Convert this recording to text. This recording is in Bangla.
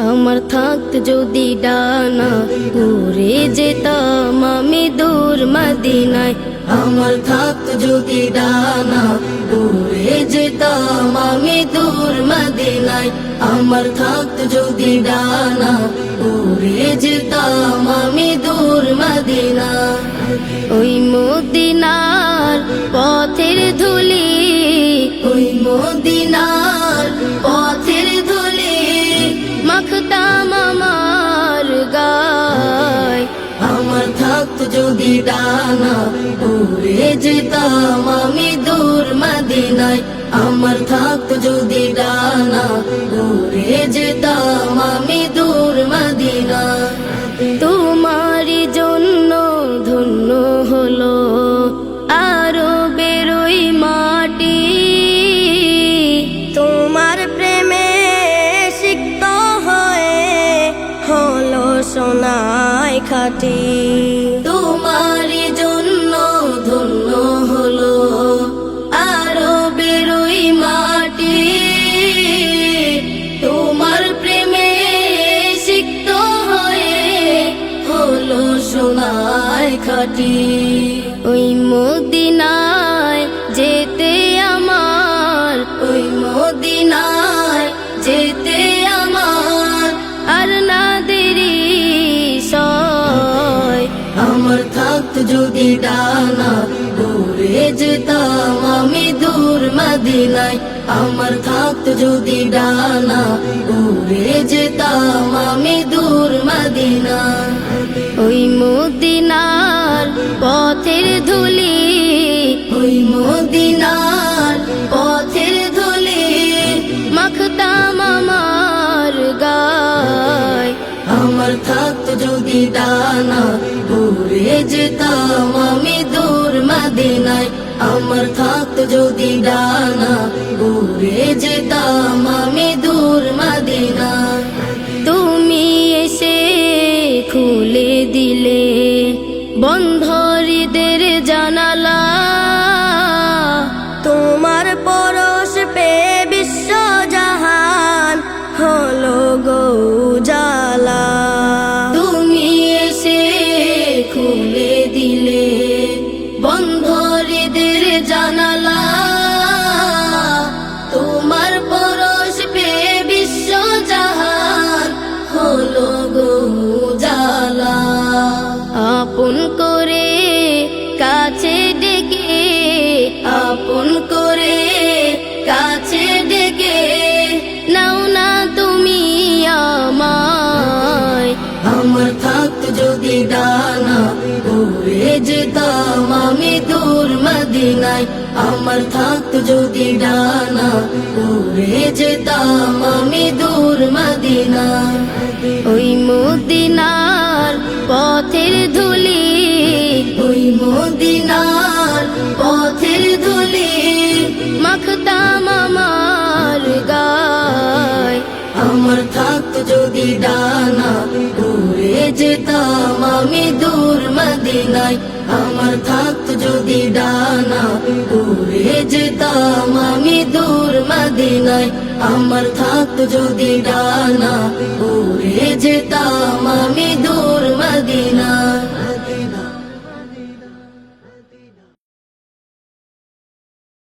আমার থাকত যদি ডানা উড়ে যেতাম আমি দূর মদিনায়। আমার থাকত যদি ডানা উড়ে যেতাম আমি দূর মদিনায়। আমার থাকত যদি ডানা উড়ে যেতাম আমি দূর মদিনায়। ওই মদিনার পথের ধুলি, ওই মদিনার পথের ধুলি মাখতাম আমার গায়। আমার থাকত যদি ডানা উড়ে যেতাম আমি দূর মদিনায়। আমার থাকত যদি ডানা উড়ে যেতাম আমি দূর মদিনায়। তোমারই জন্য ধন্য হলো আরো বেরোই মাটি, তোমার প্রেমে সিক্ত হয়ে হলো সোনায় খাঁটি। তোমারই জন্য ধন্য হলো আরো বেরোই মাটি, তোমার প্রেমে সিক্ত হয়ে হলো সোনায় খাঁটি। ওই মদিনায় যেতে আমার, ওই মদিনায় যেতে আমার আর না দেরি সয়। আমার থাকত যদি ডানা উড়ে যেতাম আমি দূর মদিনায়। আমার থাকত যদি ডানা উড়ে যেতাম আমি দূর মদিনায়। ওই মদিনার পথের ধুলি, ওই মদিনার পথের ধুলি মাখতাম আমার গায়। আমার থাকত যদি ডানা উড়ে যেতাম আমি দূর মদিনায়। আমার থাকত যদি ডানা উড়ে যেতাম আমি দূর মদিনায়। তুমি এসে খুলে দিলে বন্ধ হৃদের জানালা, তোমার পরশ পেয়ে বিশ্ব জাহান হলো গো উজালা। তুমি এসে খুলে দিলে বন্ধ হৃদের জানালা, তোমার পরশ পেয়ে বিশ্ব জাহান হলো গো উজালা। আপন করে কাছে ডেকে, আপন করে কাছে ডেকে নাও না তুমি আমায়। আমার থাকত যদি ডানা উড়ে যেতাম আমি দূর মদিনায়। আমার থাকত যদি ডানা উড়ে যেতাম আমি দূর মদিনায়। ওই মদিনার পথের ধুলি, ওই মদিনার পথের ধুলি মাখতাম আমার গায়। আমার থাকত যদি ডানা উড়ে যেতাম আমি দূর মদিনায়। আমার থাকত যদি ডানা উড়ে যেতাম আমি দূর মদিনায়। আমার থাকত যদি ডানা উড়ে যেতাম আমি দূর মদিনায়।